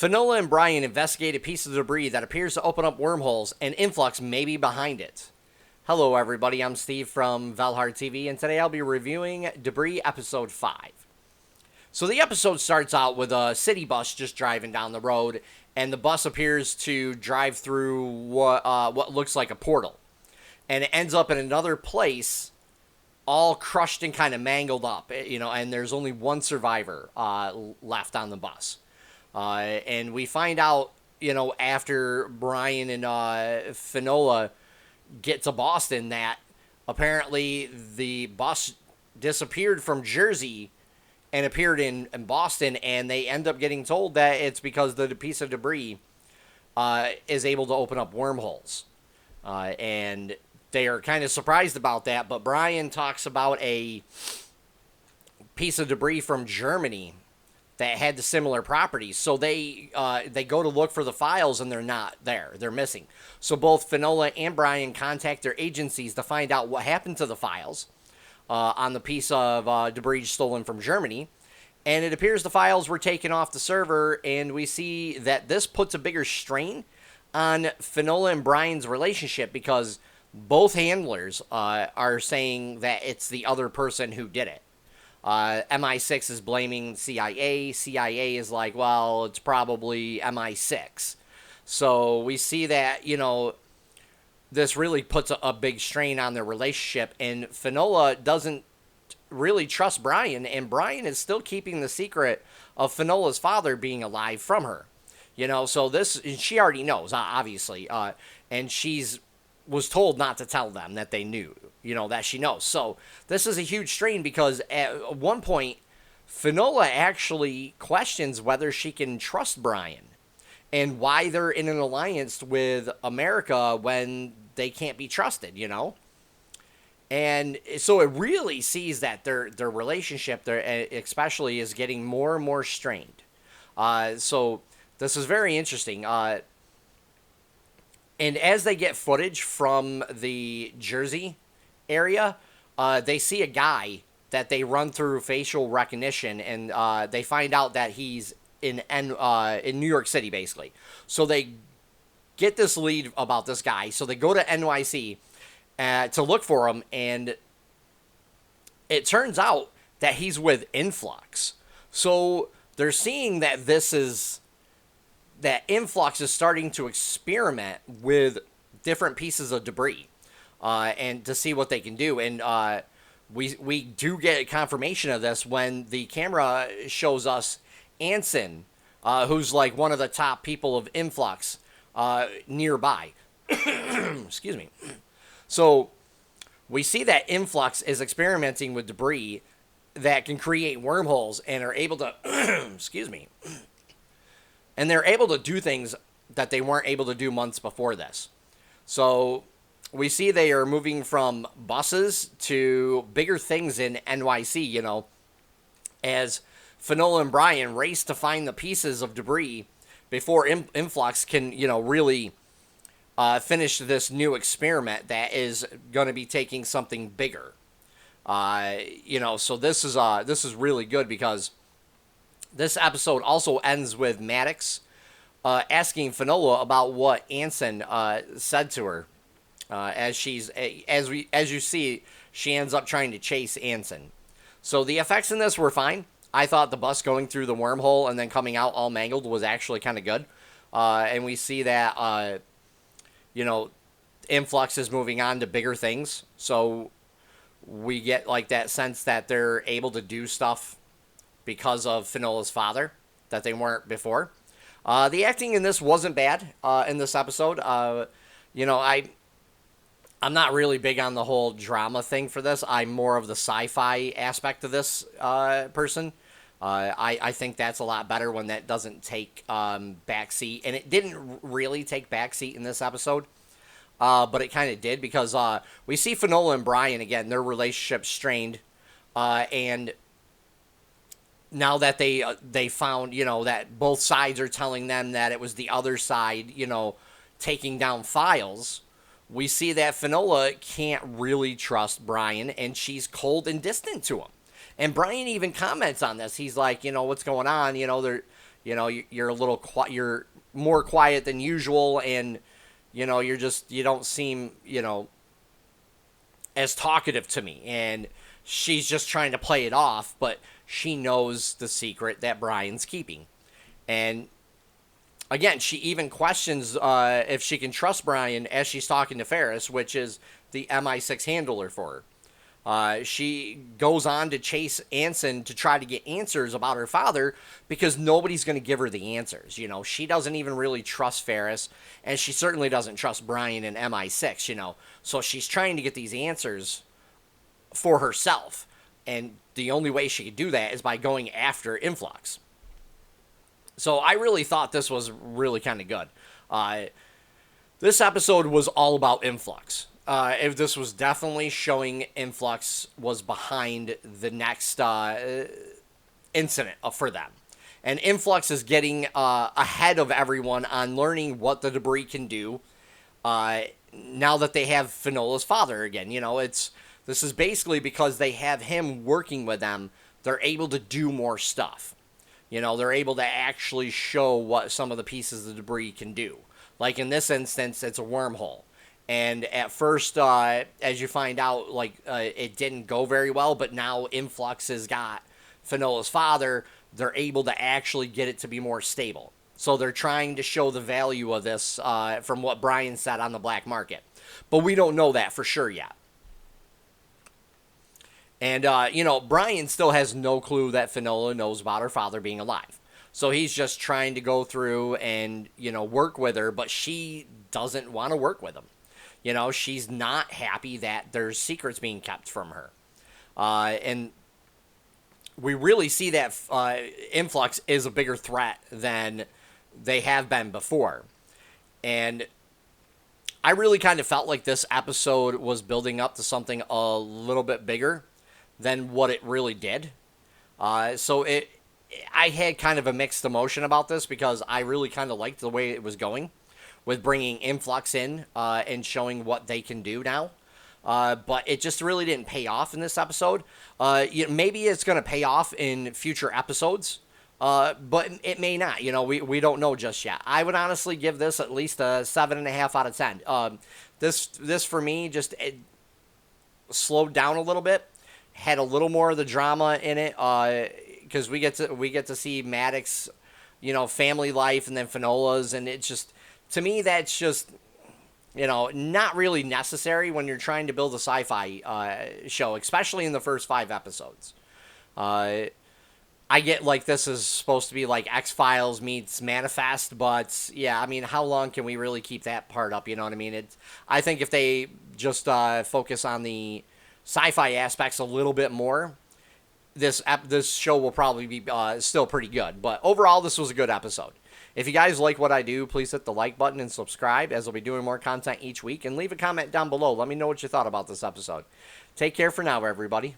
Finola and Bryan investigate a piece of debris that appears to open up wormholes, and Influx may be behind it. Hello, everybody. I'm Steve from VALHARTV, and today I'll be reviewing Debris Episode 5. So the episode starts out with a city bus just driving down the road, and the bus appears to drive through what looks like a portal. And it ends up in another place, all crushed and kind of mangled up, and there's only one survivor left on the bus. And we find out, after Bryan and Finola get to Boston that apparently the bus disappeared from Jersey and appeared in Boston, and they end up getting told that it's because the piece of debris is able to open up wormholes. And they are kind of surprised about that, but Bryan talks about a piece of debris from Germany that had the similar properties. So they go to look for the files, and they're not there. They're missing. So both Finola and Bryan contact their agencies to find out what happened to the files on the piece of debris stolen from Germany. And it appears the files were taken off the server, and we see that this puts a bigger strain on Finola and Bryan's relationship because both handlers are saying that it's the other person who did it. MI6 is blaming CIA. CIA is like, well, it's probably MI6. So we see that, this really puts a big strain on their relationship. And Finola doesn't really trust Bryan. And Bryan is still keeping the secret of Finola's father being alive from her. So she already knows, obviously. And was told not to tell them that they knew, that she knows. So this is a huge strain because at one point, Finola actually questions whether she can trust Bryan and why they're in an alliance with America when they can't be trusted, And so it really sees that their relationship, especially, is getting more and more strained. So this is very interesting. And as they get footage from the Jersey area, they see a guy that they run through facial recognition, and they find out that he's in New York City, basically. So they get this lead about this guy. So they go to NYC to look for him, and it turns out that he's with Influx. So they're seeing that that Influx is starting to experiment with different pieces of debris and to see what they can do. And we do get confirmation of this when the camera shows us Anson, who's like one of the top people of Influx nearby. Excuse me. So we see that Influx is experimenting with debris that can create wormholes and are able to excuse me. And they're able to do things that they weren't able to do months before this. So we see they are moving from buses to bigger things in NYC, as Finola and Bryan race to find the pieces of debris before Influx can, really finish this new experiment that is going to be taking something bigger. So this is really good because this episode also ends with Maddox asking Finola about what Anson said to her. As you see, she ends up trying to chase Anson. So the effects in this were fine. I thought the bus going through the wormhole and then coming out all mangled was actually kind of good. And we see that Influx is moving on to bigger things. So we get like that sense that they're able to do stuff because of Finola's father that they weren't before. The acting in this wasn't bad in this episode. I'm not really big on the whole drama thing for this. I'm more of the sci-fi aspect of this person. I think that's a lot better when that doesn't take backseat. And it didn't really take backseat in this episode. But it kind of did because we see Finola and Bryan, again, their relationship strained. And now that they found, that both sides are telling them that it was the other side, taking down files, we see that Finola can't really trust Bryan, and she's cold and distant to him. And Bryan even comments on this. He's like, what's going on? You know, you're a little you're more quiet than usual, and you know, you don't seem, you know, as talkative to me. And she's just trying to play it off, but she knows the secret that Bryan's keeping. And again, she even questions if she can trust Bryan as she's talking to Ferris, which is the MI6 handler for her. She goes on to chase Anson to try to get answers about her father because nobody's going to give her the answers. You know, she doesn't even really trust Ferris, and she certainly doesn't trust Bryan and MI6, you know. So she's trying to get these answers for herself, and the only way she could do that is by going after Influx. So I really thought this was really kind of good. This episode was all about Influx. If this was definitely showing Influx was behind the next incident for them. And Influx is getting ahead of everyone on learning what the debris can do now that they have Finola's father again. You know, this is basically because they have him working with them, they're able to do more stuff. You know, they're able to actually show what some of the pieces of debris can do. Like in this instance, it's a wormhole. And at first, as you find out, like, it didn't go very well, but now Influx has got Finola's father. They're able to actually get it to be more stable. So they're trying to show the value of this from what Bryan said on the black market. But we don't know that for sure yet. And, you know, Bryan still has no clue that Finola knows about her father being alive. So he's just trying to go through and, you know, work with her, but she doesn't want to work with him. You know, she's not happy that there's secrets being kept from her. And we really see that Influx is a bigger threat than they have been before. And I really kind of felt like this episode was building up to something a little bit bigger than what it really did. I had kind of a mixed emotion about this because I really kind of liked the way it was going with bringing Influx in and showing what they can do now. But it just really didn't pay off in this episode. Maybe it's going to pay off in future episodes, but it may not. You know, we don't know just yet. I would honestly give this at least a 7.5 out of 10. This for me just slowed down a little bit, had a little more of the drama in it, because we get to see Maddox, you know, family life, and then Finola's, and it just, to me, that's just, you know, not really necessary when you're trying to build a sci-fi show, especially in the first 5 episodes. I get like this is supposed to be like X-Files meets Manifest, but yeah, I mean, how long can we really keep that part up? You know what I mean? I think if they just focus on the sci-fi aspects a little bit more, this show will probably be still pretty good. But overall, this was a good episode. If you guys like what I do, please hit the like button and subscribe, as I'll be doing more content each week. And leave a comment down below. Let me know what you thought about this episode. Take care for now, everybody.